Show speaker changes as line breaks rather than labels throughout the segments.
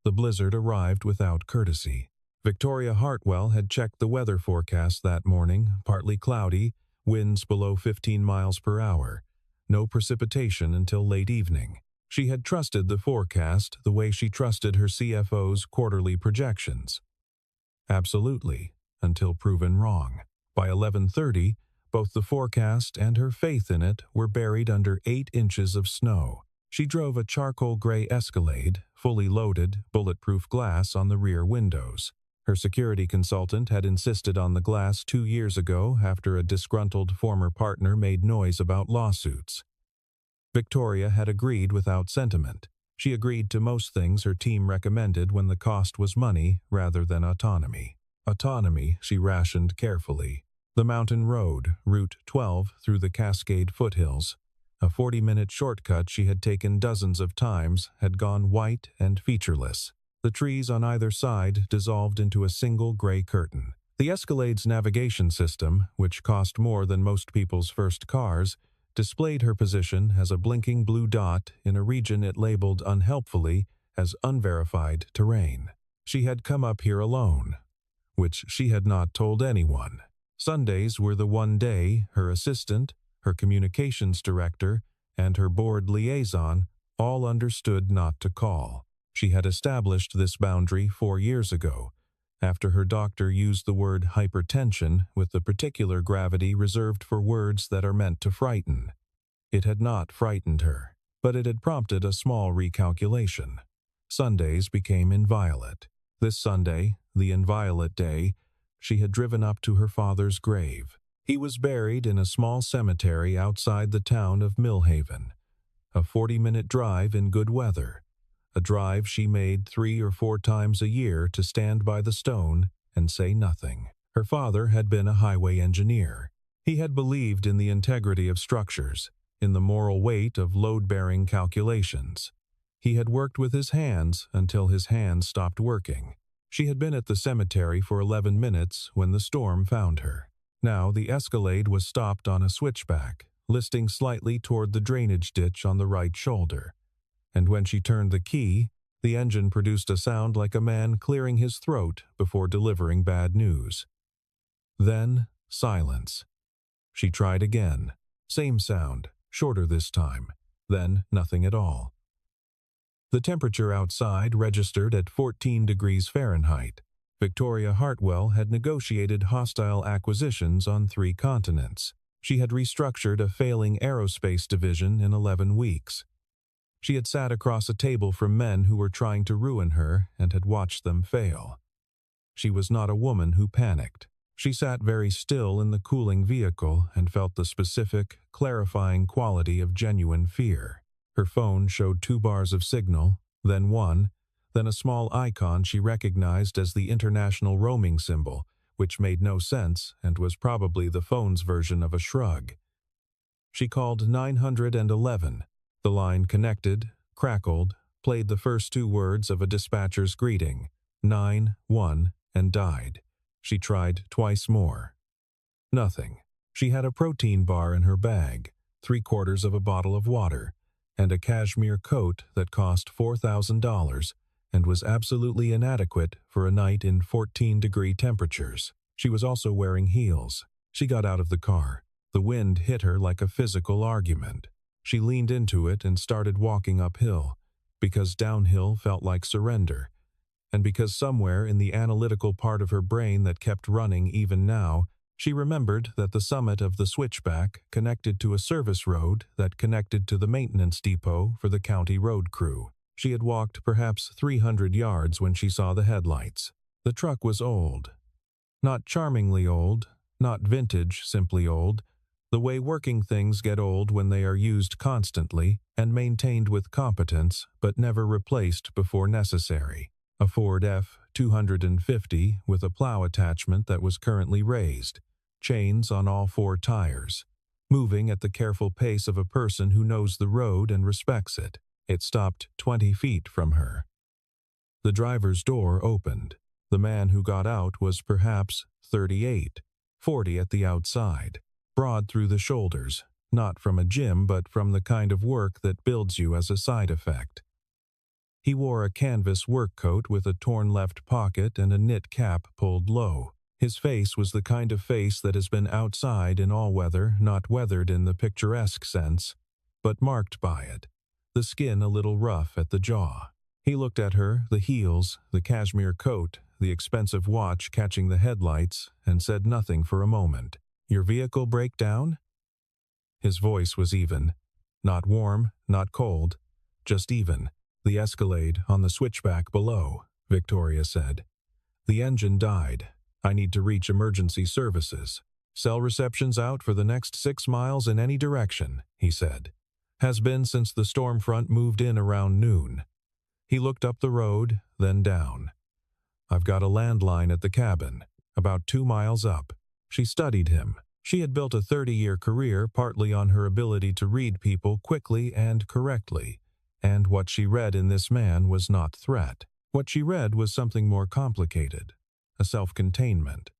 The blizzard arrived without courtesy. Victoria Hartwell had checked the weather forecast that morning, partly cloudy, winds below 15 miles per hour. No precipitation until late evening. She had trusted the forecast the way she trusted her CFO's quarterly projections. Absolutely, until proven wrong. By 11:30, both the forecast and her faith in it were buried under 8 inches of snow. She drove a charcoal gray Escalade, fully loaded, bulletproof glass on the rear windows. Her security consultant had insisted on the glass 2 years ago after a disgruntled former partner made noise about lawsuits. Victoria had agreed without sentiment. She agreed to most things her team recommended when the cost was money rather than autonomy. Autonomy she rationed carefully. The mountain road, Route 12 through the Cascade foothills, a 40-minute shortcut she had taken dozens of times, had gone white and featureless. The trees on either side dissolved into a single gray curtain. The Escalade's navigation system, which cost more than most people's first cars, displayed her position as a blinking blue dot in a region it labeled unhelpfully as unverified terrain. She had come up here alone, which she had not told anyone. Sundays were the one day her assistant, her communications director, and her board liaison all understood not to call. She had established this boundary 4 years ago, after her doctor used the word hypertension with the particular gravity reserved for words that are meant to frighten. It had not frightened her, but it had prompted a small recalculation. Sundays became inviolate. This Sunday, the inviolate day, she had driven up to her father's grave. He was buried in a small cemetery outside the town of Millhaven. A 40-minute drive in good weather. A drive she made 3 or 4 times a year to stand by the stone and say nothing. Her father had been a highway engineer. He had believed in the integrity of structures, in the moral weight of load-bearing calculations. He had worked with his hands until his hands stopped working. She had been at the cemetery for 11 minutes when the storm found her. Now the Escalade was stopped on a switchback, listing slightly toward the drainage ditch on the right shoulder. And when she turned the key, the engine produced a sound like a man clearing his throat before delivering bad news. Then, silence. She tried again. Same sound, shorter this time. Then, nothing at all. The temperature outside registered at 14 degrees Fahrenheit. Victoria Hartwell had negotiated hostile acquisitions on 3 continents. She had restructured a failing aerospace division in 11 weeks. She had sat across a table from men who were trying to ruin her and had watched them fail. She was not a woman who panicked. She sat very still in the cooling vehicle and felt the specific, clarifying quality of genuine fear. Her phone showed 2 bars of signal, then 1, then a small icon she recognized as the international roaming symbol, which made no sense and was probably the phone's version of a shrug. She called 911. The line connected, crackled, played the first 2 words of a dispatcher's greeting, 9-1, and died. She tried twice more. Nothing. She had a protein bar in her bag, 3/4 of a bottle of water, and a cashmere coat that cost $4,000 and was absolutely inadequate for a night in 14-degree temperatures. She was also wearing heels. She got out of the car. The wind hit her like a physical argument. She leaned into it and started walking uphill, because downhill felt like surrender, and because somewhere in the analytical part of her brain that kept running even now, she remembered that the summit of the switchback connected to a service road that connected to the maintenance depot for the county road crew. She had walked perhaps 300 yards when she saw the headlights. The truck was old. Not charmingly old, not vintage, simply old, the way working things get old when they are used constantly and maintained with competence but never replaced before necessary. A Ford F-250 with a plow attachment that was currently raised, chains on all 4 tires, moving at the careful pace of a person who knows the road and respects it. It stopped 20 feet from her. The driver's door opened. The man who got out was perhaps 38, 40 at the outside. Broad through the shoulders, not from a gym but from the kind of work that builds you as a side effect. He wore a canvas work coat with a torn left pocket and a knit cap pulled low. His face was the kind of face that has been outside in all weather, not weathered in the picturesque sense, but marked by it, the skin a little rough at the jaw. He looked at her, the heels, the cashmere coat, the expensive watch catching the headlights, and said nothing for a moment. "Your vehicle break down?" His voice was even. Not warm, not cold, just even. "The Escalade on the switchback below," Victoria said. "The engine died. I need to reach emergency services. Cell reception's out for the next 6 miles in any direction," he said. "Has been since the storm front moved in around noon." He looked up the road, then down. "I've got a landline at the cabin, about 2 miles up." She studied him. She had built a 30-year career partly on her ability to read people quickly and correctly, and what she read in this man was not threat. What she read was something more complicated, a self-containment,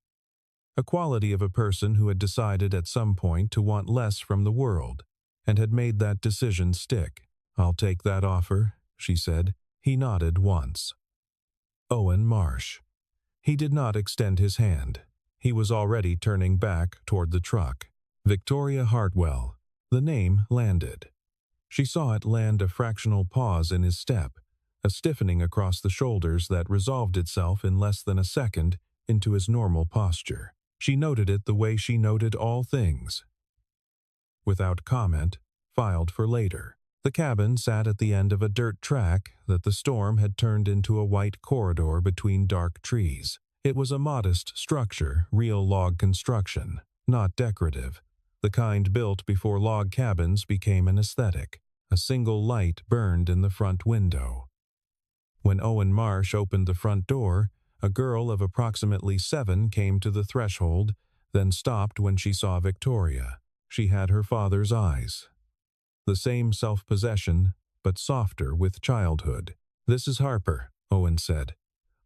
a quality of a person who had decided at some point to want less from the world, and had made that decision stick. "I'll take that offer," she said. He nodded once. Owen Marsh. He did not extend his hand. He was already turning back toward the truck. Victoria Hartwell. The name landed. She saw it land a fractional pause in his step, a stiffening across the shoulders that resolved itself in less than a second into his normal posture. She noted it the way she noted all things. Without comment, filed for later. The cabin sat at the end of a dirt track that the storm had turned into a white corridor between dark trees. It was a modest structure, real log construction, not decorative, the kind built before log cabins became an aesthetic. A single light burned in the front window. When Owen Marsh opened the front door, a girl of approximately 7 came to the threshold, then stopped when she saw Victoria. She had her father's eyes. The same self-possession, but softer with childhood. "This is Harper," Owen said.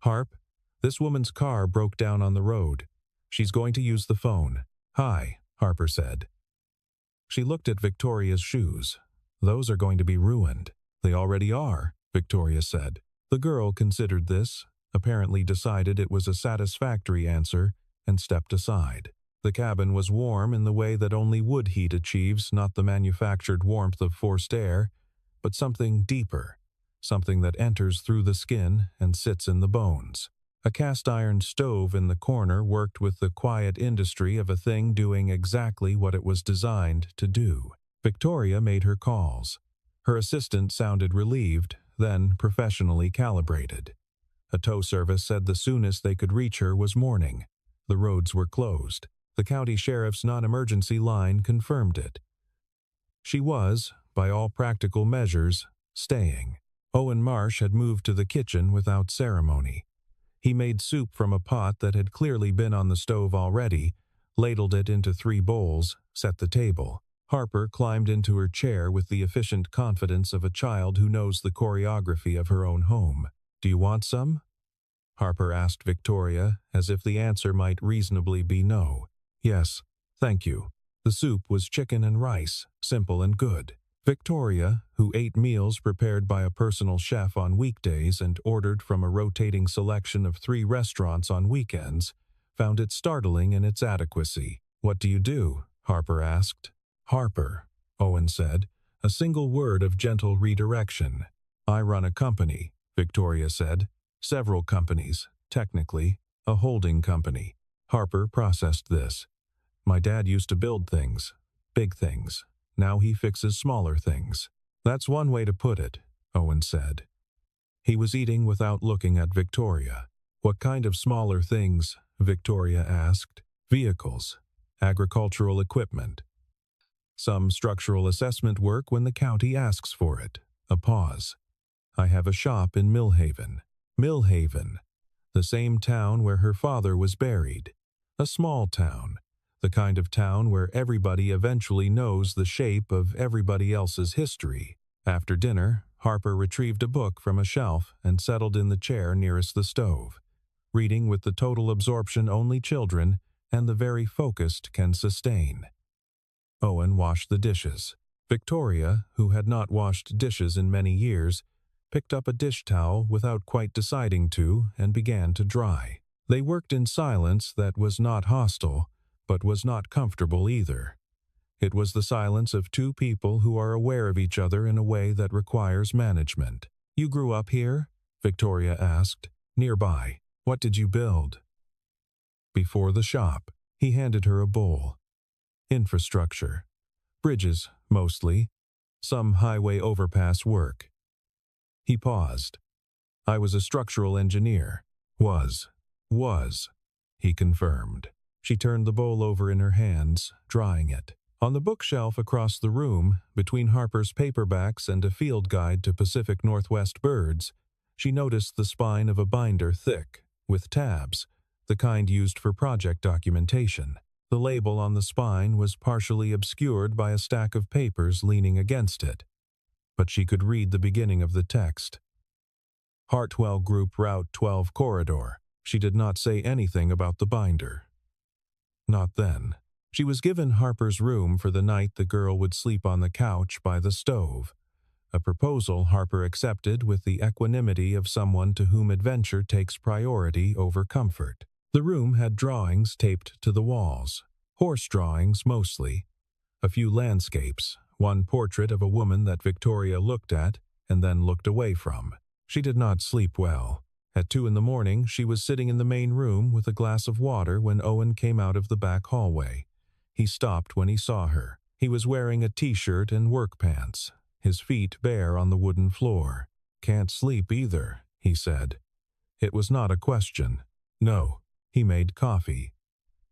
"Harp, this woman's car broke down on the road. She's going to use the phone." "Hi," Harper said. She looked at Victoria's shoes. "Those are going to be ruined." "They already are," Victoria said. The girl considered this, apparently decided it was a satisfactory answer, and stepped aside. The cabin was warm in the way that only wood heat achieves, not the manufactured warmth of forced air, but something deeper, something that enters through the skin and sits in the bones. A cast-iron stove in the corner worked with the quiet industry of a thing doing exactly what it was designed to do. Victoria made her calls. Her assistant sounded relieved, then professionally calibrated. A tow service said the soonest they could reach her was morning. The roads were closed. The county sheriff's non-emergency line confirmed it. She was, by all practical measures, staying. Owen Marsh had moved to the kitchen without ceremony. He made soup from a pot that had clearly been on the stove already, ladled it into 3 bowls, set the table. Harper climbed into her chair with the efficient confidence of a child who knows the choreography of her own home. "Do you want some?" Harper asked Victoria, as if the answer might reasonably be no. "Yes, thank you." The soup was chicken and rice, simple and good. Victoria, who ate meals prepared by a personal chef on weekdays and ordered from a rotating selection of 3 restaurants on weekends, found it startling in its adequacy. "What do you do?" Harper asked. "Harper," Owen said, a single word of gentle redirection. "I run a company," Victoria said. "Several companies, technically, a holding company." Harper processed this. "My dad used to build things, big things. Now he fixes smaller things." "That's one way to put it," Owen said. He was eating without looking at Victoria. "What kind of smaller things?" Victoria asked. "Vehicles, agricultural equipment. Some structural assessment work when the county asks for it." A pause. "I have a shop in Millhaven." Millhaven, the same town where her father was buried. A small town, the kind of town where everybody eventually knows the shape of everybody else's history. After dinner, Harper retrieved a book from a shelf and settled in the chair nearest the stove, reading with the total absorption only children and the very focused can sustain. Owen washed the dishes. Victoria, who had not washed dishes in many years, picked up a dish towel without quite deciding to, and began to dry. They worked in silence that was not hostile, but was not comfortable either. It was the silence of two people who are aware of each other in a way that requires management. "You grew up here?" Victoria asked. "Nearby. What did you build?" "Before the shop." He handed her a bowl. "Infrastructure. Bridges, mostly. Some highway overpass work." He paused. "I was a structural engineer." Was, he confirmed. She turned the bowl over in her hands, drying it. On the bookshelf across the room, between Harper's paperbacks and a field guide to Pacific Northwest birds, she noticed the spine of a binder thick, with tabs, the kind used for project documentation. The label on the spine was partially obscured by a stack of papers leaning against it, but she could read the beginning of the text. Hartwell Group Route 12 Corridor. She did not say anything about the binder. Not then. She was given Harper's room for the night the girl would sleep on the couch by the stove, a proposal Harper accepted with the equanimity of someone to whom adventure takes priority over comfort. The room had drawings taped to the walls, horse drawings mostly, a few landscapes, one portrait of a woman that Victoria looked at and then looked away from. She did not sleep well. At 2 a.m, she was sitting in the main room with a glass of water when Owen came out of the back hallway. He stopped when he saw her. He was wearing a t-shirt and work pants, his feet bare on the wooden floor. "Can't sleep either," he said. It was not a question. No. He made coffee.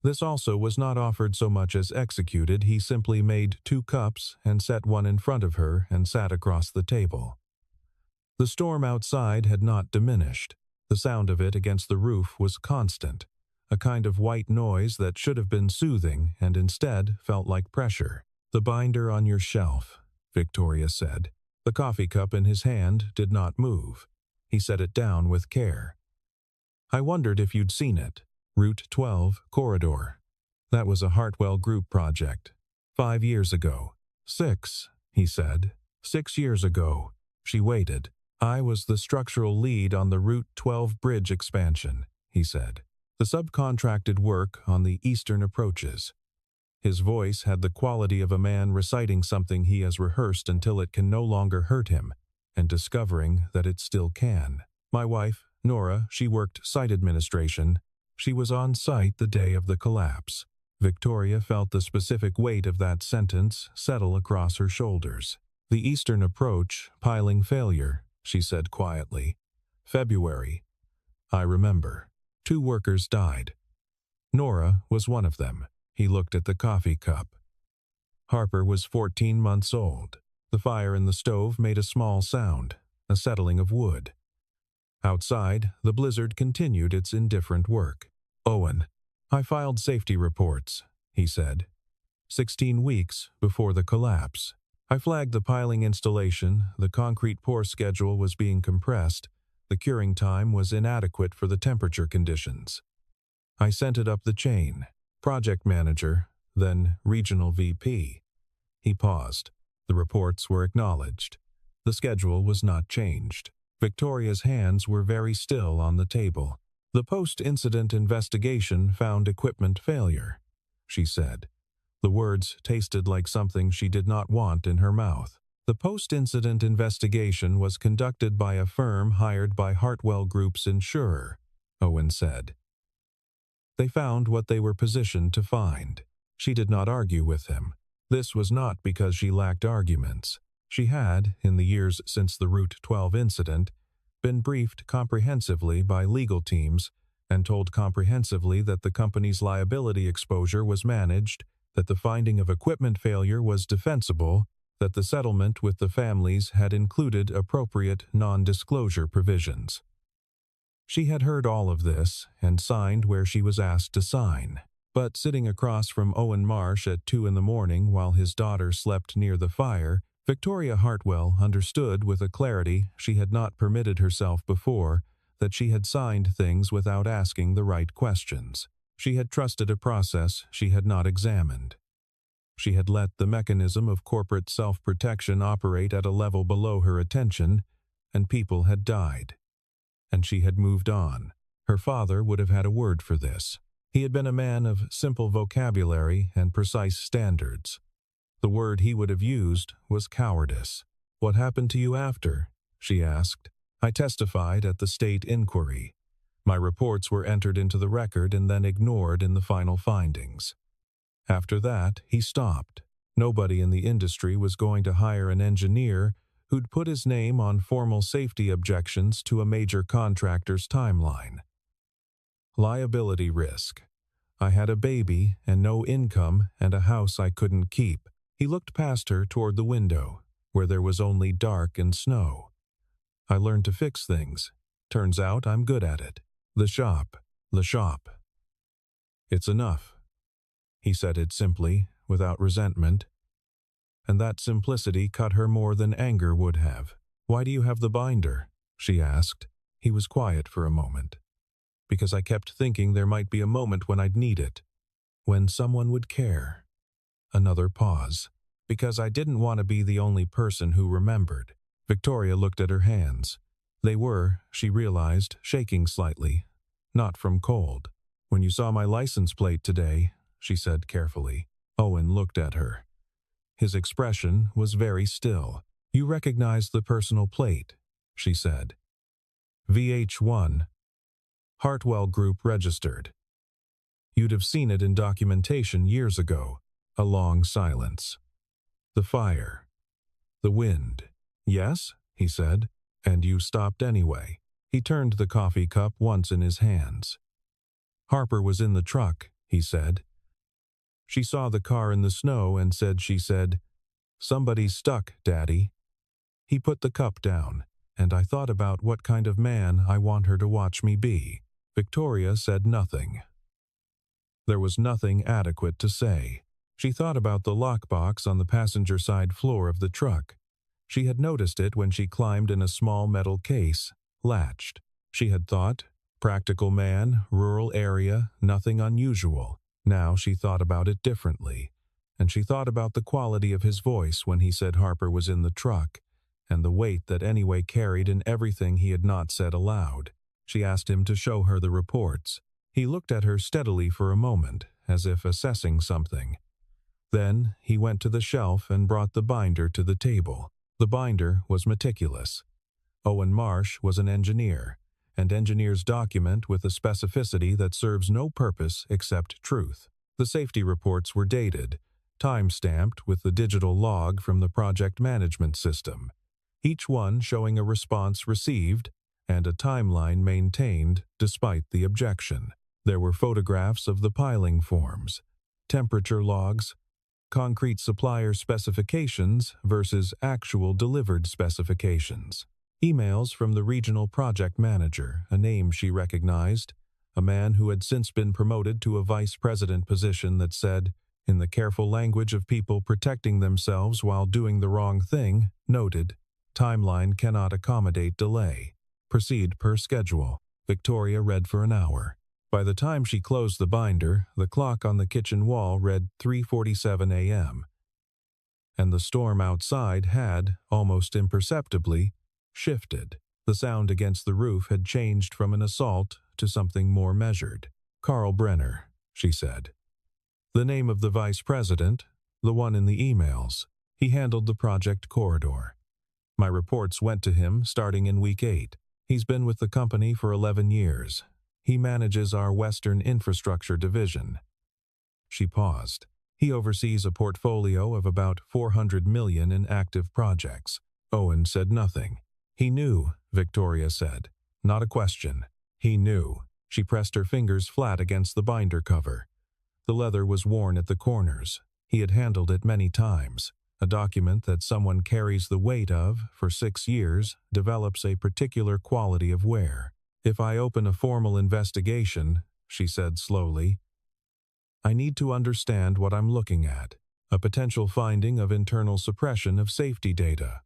This also was not offered so much as executed. He simply made 2 cups and set one in front of her and sat across the table. The storm outside had not diminished. The sound of it against the roof was constant, a kind of white noise that should have been soothing and instead felt like pressure. "The binder on your shelf," Victoria said. The coffee cup in his hand did not move. He set it down with care. "I wondered if you'd seen it. Route 12 Corridor. That was a Hartwell Group project. 5 years ago." "6, he said. 6 years ago." She waited. "I was the structural lead on the Route 12 bridge expansion," he said. "The subcontracted work on the eastern approaches." His voice had the quality of a man reciting something he has rehearsed until it can no longer hurt him, and discovering that it still can. "My wife, Nora, she worked site administration. She was on site the day of the collapse." Victoria felt the specific weight of that sentence settle across her shoulders. "The eastern approach, piling failure," she said quietly. "February. I remember. 2 workers died. Nora was one of them." He looked at the coffee cup. Harper was 14 months old. The fire in the stove made a small sound, a settling of wood. Outside, the blizzard continued its indifferent work. "Owen, I filed safety reports," he said. 16 weeks before the collapse. I flagged the piling installation, the concrete pour schedule was being compressed, the curing time was inadequate for the temperature conditions. I sent it up the chain. Project manager, then regional VP. He paused. The reports were acknowledged. The schedule was not changed. Victoria's hands were very still on the table. "The post-incident investigation found equipment failure," she said. The words tasted like something she did not want in her mouth. "The post-incident investigation was conducted by a firm hired by Hartwell Group's insurer," Owen said. "They found what they were positioned to find." She did not argue with him. This was not because she lacked arguments. She had, in the years since the Route 12 incident, been briefed comprehensively by legal teams and told comprehensively that the company's liability exposure was managed, that the finding of equipment failure was defensible, that the settlement with the families had included appropriate non-disclosure provisions. She had heard all of this and signed where she was asked to sign. But sitting across from Owen Marsh at 2 a.m. while his daughter slept near the fire, Victoria Hartwell understood with a clarity she had not permitted herself before that she had signed things without asking the right questions. She had trusted a process she had not examined. She had let the mechanism of corporate self-protection operate at a level below her attention, and people had died. And she had moved on. Her father would have had a word for this. He had been a man of simple vocabulary and precise standards. The word he would have used was cowardice. "What happened to you after?" she asked. "I testified at the state inquiry. My reports were entered into the record and then ignored in the final findings." After that, he stopped. Nobody in the industry was going to hire an engineer who'd put his name on formal safety objections to a major contractor's timeline. Liability risk. I had a baby and no income and a house I couldn't keep. He looked past her toward the window, where there was only dark and snow. "I learned to fix things. Turns out I'm good at it. The shop. It's enough." He said it simply, without resentment. And that simplicity cut her more than anger would have. "Why do you have the binder?" she asked. He was quiet for a moment. "Because I kept thinking there might be a moment when I'd need it. When someone would care." Another pause. "Because I didn't want to be the only person who remembered." Victoria looked at her hands. They were, she realized, shaking slightly. Not from cold. "When you saw my license plate today," she said carefully. Owen looked at her. His expression was very still. "You recognized the personal plate," she said. "VH1. Hartwell Group registered. You'd have seen it in documentation years ago." A long silence. "The fire. The wind." "Yes," he said. "And you stopped anyway." He turned the coffee cup once in his hands. "Harper was in the truck," he said. "She saw the car in the snow and she said, 'Somebody's stuck, Daddy.'" He put the cup down, and I thought about what kind of man I want her to watch me be. Victoria said nothing. There was nothing adequate to say. She thought about the lockbox on the passenger side floor of the truck. She had noticed it when she climbed in a small metal case, latched. She had thought, practical man, rural area, nothing unusual. Now she thought about it differently, and she thought about the quality of his voice when he said Harper was in the truck, and the weight that anyway carried in everything he had not said aloud. She asked him to show her the reports. He looked at her steadily for a moment, as if assessing something. Then he went to the shelf and brought the binder to the table. The binder was meticulous. Owen Marsh was an engineer, and engineers document with a specificity that serves no purpose except truth. The safety reports were dated, time-stamped with the digital log from the project management system, each one showing a response received and a timeline maintained despite the objection. There were photographs of the piling forms, temperature logs, concrete supplier specifications versus actual delivered specifications. Emails from the regional project manager, a name she recognized, a man who had since been promoted to a vice president position that said, in the careful language of people protecting themselves while doing the wrong thing, noted, "Timeline cannot accommodate delay. Proceed per schedule." Victoria read for an hour. By the time she closed the binder, the clock on the kitchen wall read 3:47 a.m. And the storm outside had, almost imperceptibly, shifted. The sound against the roof had changed from an assault to something more measured. "Carl Brenner," she said. "The name of the vice president, the one in the emails. He handled the project corridor. My reports went to him starting in week 8. He's been with the company for 11 years. He manages our Western Infrastructure Division." She paused. "He oversees a portfolio of about $400 million in active projects." Owen said nothing. "He knew," Victoria said. Not a question. He knew. She pressed her fingers flat against the binder cover. The leather was worn at the corners. He had handled it many times. A document that someone carries the weight of for 6 years develops a particular quality of wear. "If I open a formal investigation," she said slowly, "I need to understand what I'm looking at. A potential finding of internal suppression of safety data.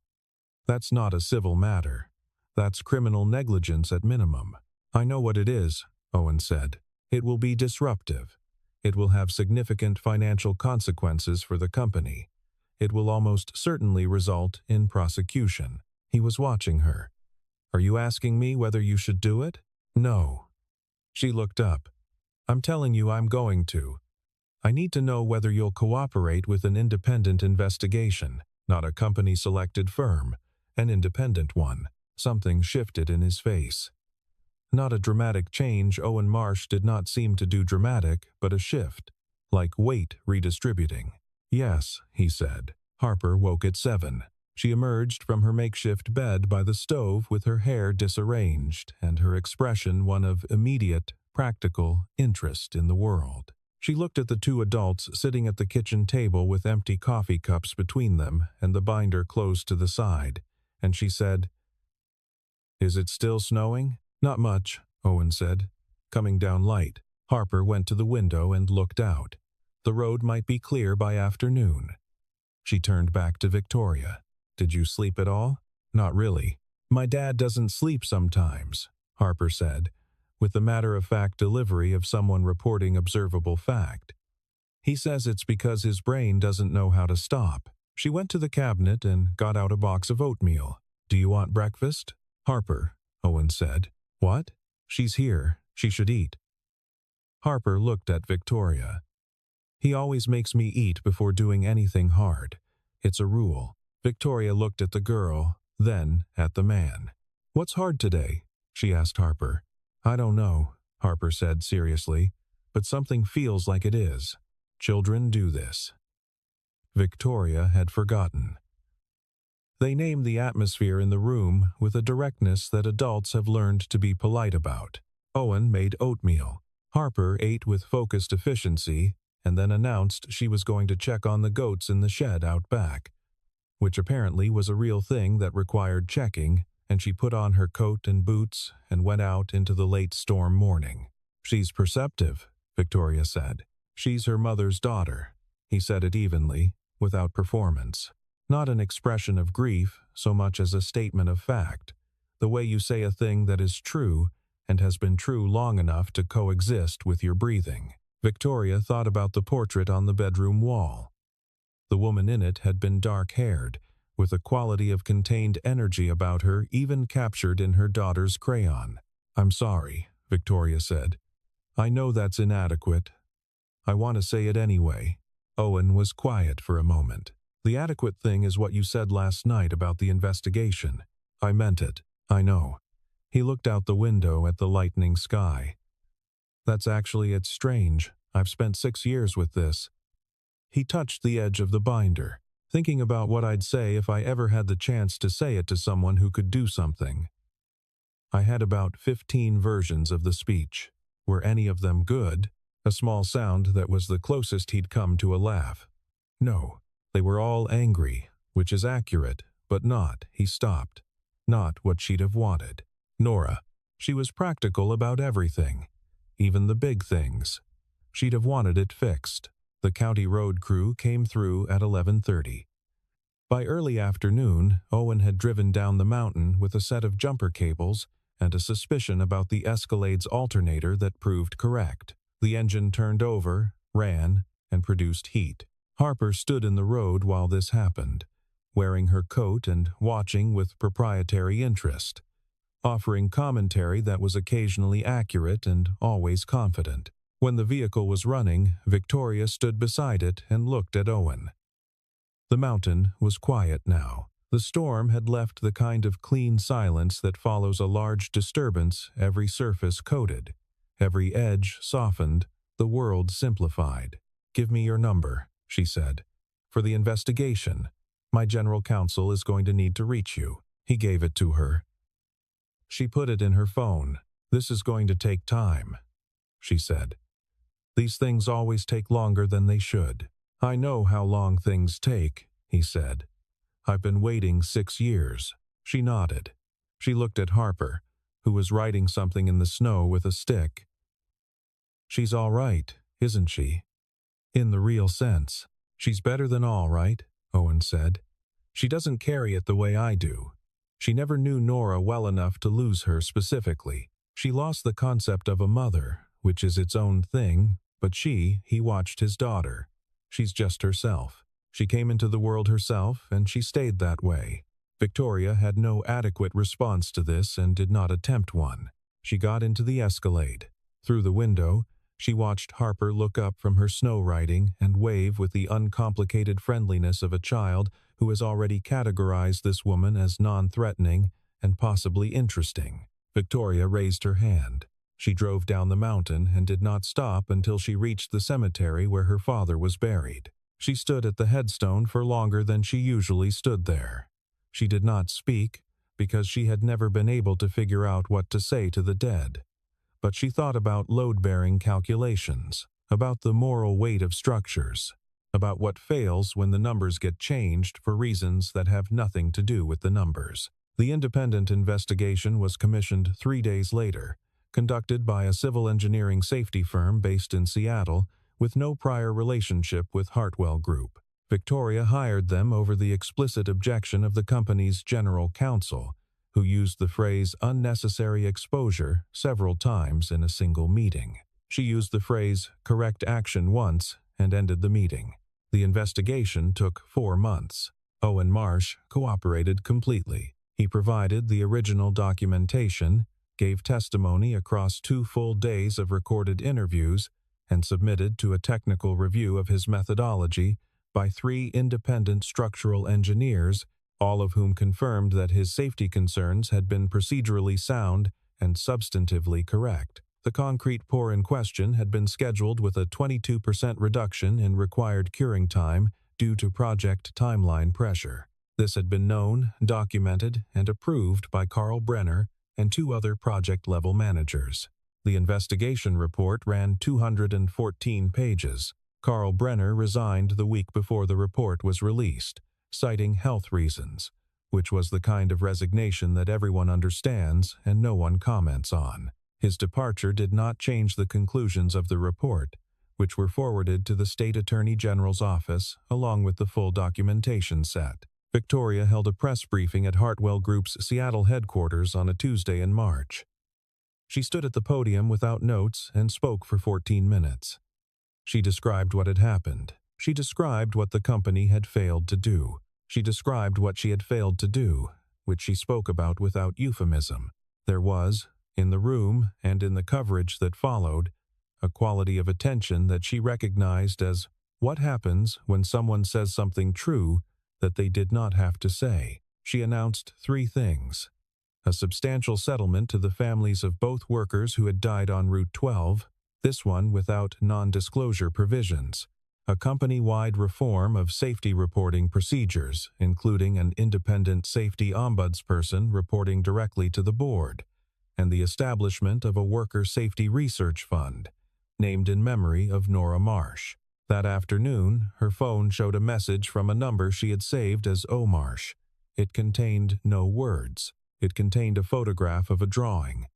That's not a civil matter. That's criminal negligence at minimum." "I know what it is," Owen said. "It will be disruptive. It will have significant financial consequences for the company. It will almost certainly result in prosecution." He was watching her. Are you asking me whether you should do it? No. She looked up. I'm telling you I'm going to. I need to know whether you'll cooperate with an independent investigation, not a company-selected firm, an independent one. Something shifted in his face. Not a dramatic change. Owen Marsh did not seem to do dramatic, but a shift, like weight redistributing. Yes, he said. Harper woke at 7. She emerged from her makeshift bed by the stove with her hair disarranged and her expression one of immediate, practical interest in the world. She looked at the two adults sitting at the kitchen table with empty coffee cups between them and the binder closed to the side, and she said, "Is it still snowing?" "Not much," Owen said. "Coming down light." Harper went to the window and looked out. The road might be clear by afternoon. She turned back to Victoria. "Did you sleep at all?" "Not really. My dad doesn't sleep sometimes," Harper said, with the matter-of-fact delivery of someone reporting observable fact. "He says it's because his brain doesn't know how to stop." She went to the cabinet and got out a box of oatmeal. "Do you want breakfast?" "Harper," Owen said. "What?" "She's here. She should eat." Harper looked at Victoria. "He always makes me eat before doing anything hard. It's a rule." Victoria looked at the girl, then at the man. "What's hard today?" she asked Harper. "I don't know," Harper said seriously, "but something feels like it is. Children do this." Victoria had forgotten. They named the atmosphere in the room with a directness that adults have learned to be polite about. Owen made oatmeal. Harper ate with focused efficiency and then announced she was going to check on the goats in the shed out back, which apparently was a real thing that required checking, and she put on her coat and boots and went out into the late storm morning. "She's perceptive," Victoria said. "She's her mother's daughter." He said it evenly, without performance. Not an expression of grief so much as a statement of fact, the way you say a thing that is true and has been true long enough to coexist with your breathing. Victoria thought about the portrait on the bedroom wall. The woman in it had been dark-haired, with a quality of contained energy about her even captured in her daughter's crayon. "I'm sorry," Victoria said. "I know that's inadequate. I want to say it anyway." Owen was quiet for a moment. "The adequate thing is what you said last night about the investigation." "I meant it. I know." He looked out the window at the lightening sky. It's strange. I've spent 6 years with this." He touched the edge of the binder, thinking about what I'd say if I ever had the chance to say it to someone who could do something. I had about 15 versions of the speech. Were any of them good? A small sound that was the closest he'd come to a laugh. No, they were all angry, which is accurate, but not, he stopped. Not what she'd have wanted. Nora. She was practical about everything, even the big things. She'd have wanted it fixed. The county road crew came through at 11:30. By early afternoon, Owen had driven down the mountain with a set of jumper cables and a suspicion about the Escalade's alternator that proved correct. The engine turned over, ran, and produced heat. Harper stood in the road while this happened, wearing her coat and watching with proprietary interest, offering commentary that was occasionally accurate and always confident. When the vehicle was running, Victoria stood beside it and looked at Owen. The mountain was quiet now. The storm had left the kind of clean silence that follows a large disturbance, every surface coated, every edge softened, the world simplified. "Give me your number," she said. "For the investigation. My general counsel is going to need to reach you." He gave it to her. She put it in her phone. "This is going to take time," she said. "These things always take longer than they should." "I know how long things take," he said. "I've been waiting 6 years." She nodded. She looked at Harper, who was writing something in the snow with a stick. "She's all right, isn't she?" "In the real sense. She's better than all right," Owen said. "She doesn't carry it the way I do. She never knew Nora well enough to lose her specifically. She lost the concept of a mother, which is its own thing, but he watched his daughter. She's just herself. She came into the world herself, and she stayed that way. Victoria had no adequate response to this and did not attempt one. She got into the Escalade. Through the window, she watched Harper look up from her snow riding and wave with the uncomplicated friendliness of a child who has already categorized this woman as non-threatening and possibly interesting. Victoria raised her hand. She drove down the mountain and did not stop until she reached the cemetery where her father was buried. She stood at the headstone for longer than she usually stood there. She did not speak because she had never been able to figure out what to say to the dead. But she thought about load-bearing calculations, about the moral weight of structures, about what fails when the numbers get changed for reasons that have nothing to do with the numbers. The independent investigation was commissioned 3 days later, conducted by a civil engineering safety firm based in Seattle with no prior relationship with Hartwell Group. Victoria hired them over the explicit objection of the company's general counsel, who used the phrase unnecessary exposure several times in a single meeting. She used the phrase correct action once and ended the meeting. The investigation took 4 months. Owen Marsh cooperated completely. He provided the original documentation, gave testimony across 2 full days of recorded interviews, and submitted to a technical review of his methodology by 3 independent structural engineers, all of whom confirmed that his safety concerns had been procedurally sound and substantively correct. The concrete pour in question had been scheduled with a 22% reduction in required curing time due to project timeline pressure. This had been known, documented, and approved by Carl Brenner and 2 other project-level managers. The investigation report ran 214 pages. Carl Brenner resigned the week before the report was released, citing health reasons, which was the kind of resignation that everyone understands and no one comments on. His departure did not change the conclusions of the report, which were forwarded to the State Attorney General's office along with the full documentation set. Victoria held a press briefing at Hartwell Group's Seattle headquarters on a Tuesday in March. She stood at the podium without notes and spoke for 14 minutes. She described what had happened. She described what the company had failed to do. She described what she had failed to do, which she spoke about without euphemism. There was, in the room and in the coverage that followed, a quality of attention that she recognized as what happens when someone says something true that they did not have to say. She announced 3 things: a substantial settlement to the families of both workers who had died on Route 12, this one without non-disclosure provisions, a company-wide reform of safety reporting procedures, including an independent safety ombudsperson reporting directly to the board, and the establishment of a worker safety research fund, named in memory of Nora Marsh. That afternoon, her phone showed a message from a number she had saved as O. Marsh. It contained no words. It contained a photograph of a drawing.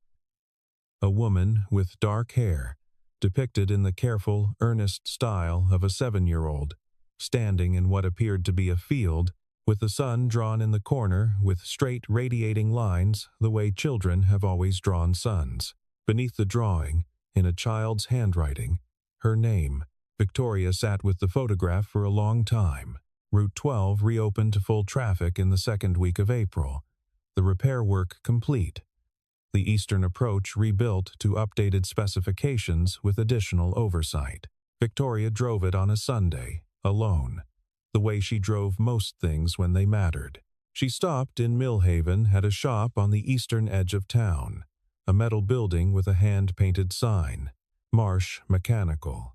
A woman with dark hair, depicted in the careful, earnest style of a 7-year-old, standing in what appeared to be a field, with the sun drawn in the corner with straight radiating lines the way children have always drawn suns. Beneath the drawing, in a child's handwriting, her name. Victoria sat with the photograph for a long time. Route 12 reopened to full traffic in the 2nd week of April. The repair work complete. The eastern approach rebuilt to updated specifications with additional oversight. Victoria drove it on a Sunday, alone, the way she drove most things when they mattered. She stopped in Millhaven at a shop on the eastern edge of town, a metal building with a hand-painted sign, Marsh Mechanical.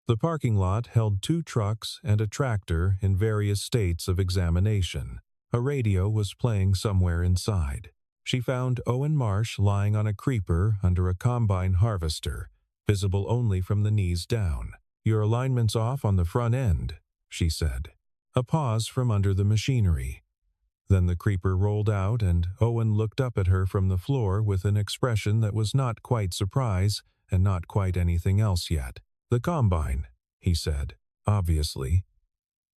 The parking lot held 2 trucks and a tractor in various states of examination. A radio was playing somewhere inside. She found Owen Marsh lying on a creeper under a combine harvester, visible only from the knees down. "Your alignment's off on the front end," she said. A pause from under the machinery. Then the creeper rolled out and Owen looked up at her from the floor with an expression that was not quite surprise and not quite anything else yet. "The combine," he said, obviously.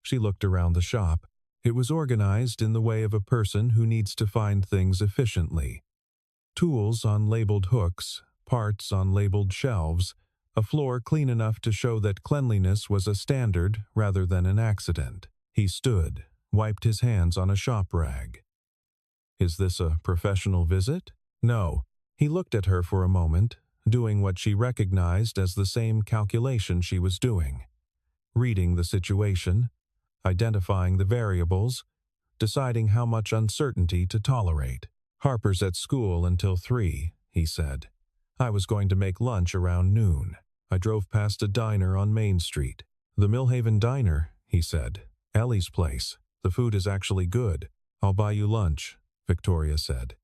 She looked around the shop. It was organized in the way of a person who needs to find things efficiently. Tools on labeled hooks, parts on labeled shelves, a floor clean enough to show that cleanliness was a standard rather than an accident. He stood, wiped his hands on a shop rag. "Is this a professional visit?" "No." He looked at her for a moment, doing what she recognized as the same calculation she was doing. Reading the situation, identifying the variables, deciding how much uncertainty to tolerate. "Harper's at school until 3, he said. "I was going to make lunch around noon. I drove past a diner on Main Street." "The Millhaven Diner," he said. "Ellie's place. The food is actually good. I'll buy you lunch," Victoria said,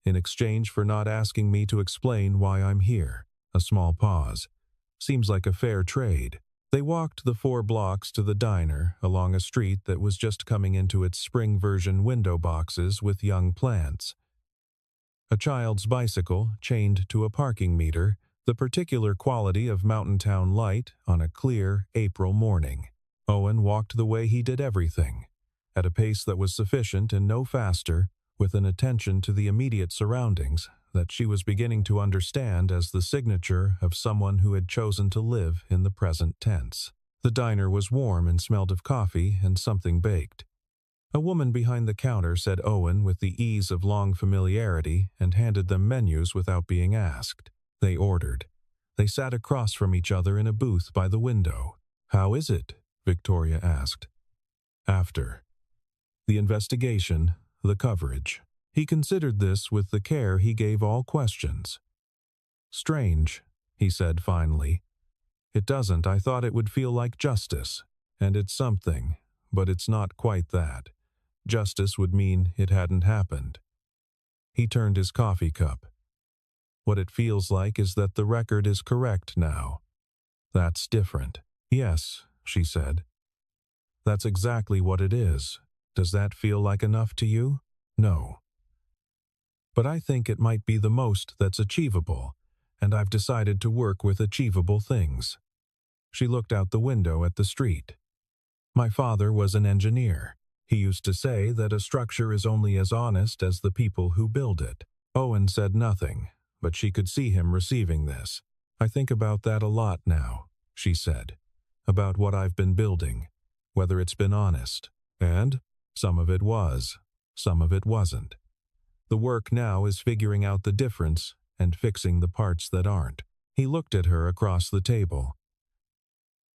"in exchange for not asking me to explain why I'm here." A small pause. "Seems like a fair trade." They walked the 4 blocks to the diner along a street that was just coming into its spring version window boxes with young plants. A child's bicycle chained to a parking meter, the particular quality of mountain town light on a clear April morning. Owen walked the way he did everything, at a pace that was sufficient and no faster, with an attention to the immediate surroundings that she was beginning to understand as the signature of someone who had chosen to live in the present tense. The diner was warm and smelled of coffee and something baked. A woman behind the counter said Owen with the ease of long familiarity and handed them menus without being asked. They ordered. They sat across from each other in a booth by the window. "How is it?" Victoria asked. "After." The investigation, the coverage. He considered this with the care he gave all questions. "Strange," he said finally. "It doesn't. I thought it would feel like justice. And it's something, but it's not quite that. Justice would mean it hadn't happened." He turned his coffee cup. "What it feels like is that the record is correct now. That's different." "Yes," she said. "That's exactly what it is. Does that feel like enough to you?" "No. But I think it might be the most that's achievable, and I've decided to work with achievable things." She looked out the window at the street. "My father was an engineer. He used to say that a structure is only as honest as the people who build it." Owen said nothing, but she could see him receiving this. "I think about that a lot now," she said, "about what I've been building, whether it's been honest. And some of it was, some of it wasn't. The work now is figuring out the difference and fixing the parts that aren't." He looked at her across the table.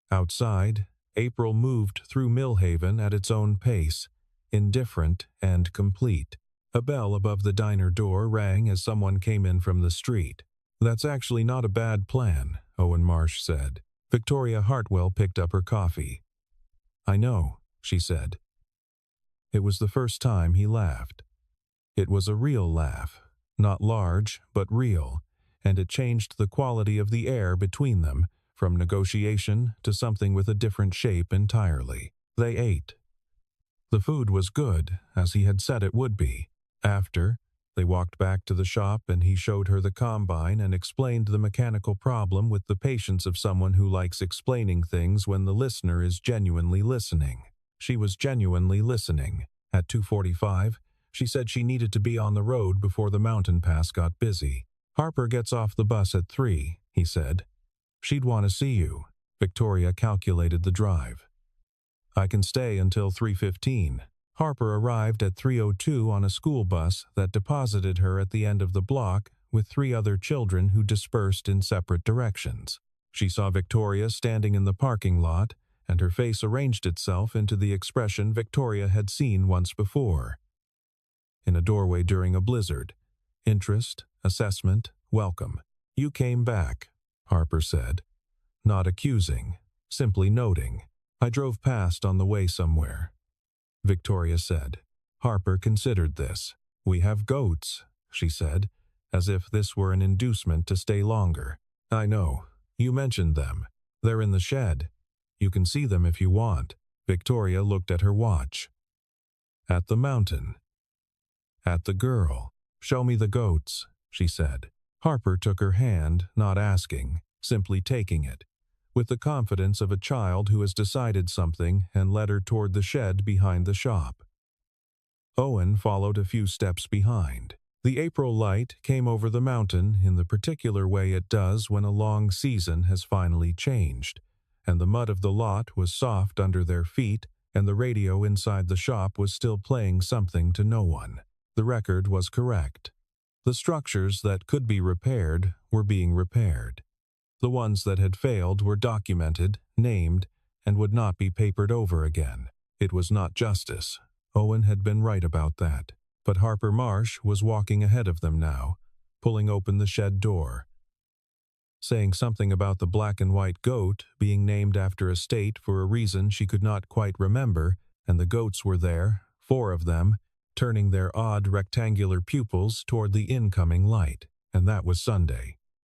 Outside, April moved through Millhaven at its own pace, indifferent and complete. A bell above the diner door rang as someone came in from the street. "That's actually not a bad plan," Owen Marsh said. Victoria Hartwell picked up her coffee. "I know," she said. It was the first time he laughed. It was a real laugh, not large, but real, and it changed the quality of the air between them, from negotiation to something with a different shape entirely. They ate. The food was good, as he had said it would be. After, they walked back to the shop and he showed her the combine and explained the mechanical problem with the patience of someone who likes explaining things when the listener is genuinely listening. She was genuinely listening. At 2:45, she said she needed to be on the road before the mountain pass got busy. "Harper gets off the bus at 3, he said. "She'd want to see you." Victoria calculated the drive. "I can stay until 3:15. Harper arrived at 3:02 on a school bus that deposited her at the end of the block with 3 other children who dispersed in separate directions. She saw Victoria standing in the parking lot, and her face arranged itself into the expression Victoria had seen once before. In a doorway during a blizzard. Interest, assessment, welcome. "You came back," Harper said. Not accusing, simply noting. "I drove past on the way somewhere," Victoria said. Harper considered this. "We have goats," she said, as if this were an inducement to stay longer. "I know. You mentioned them. They're in the shed. You can see them if you want." Victoria looked at her watch. "At the mountain." "At the girl. Show me the goats," she said. Harper took her hand, not asking, simply taking it, with the confidence of a child who has decided something, and led her toward the shed behind the shop. Owen followed a few steps behind. The April light came over the mountain in the particular way it does when a long season has finally changed, and the mud of the lot was soft under their feet and the radio inside the shop was still playing something to no one. The record was correct. The structures that could be repaired were being repaired. The ones that had failed were documented, named, and would not be papered over again. It was not justice. Owen had been right about that. But Harper Marsh was walking ahead of them now, pulling open the shed door, saying something about the black and white goat being named after a state for a reason she could not quite remember, and the goats were there, 4 of them, turning their odd rectangular pupils toward the incoming light, and that was Sunday.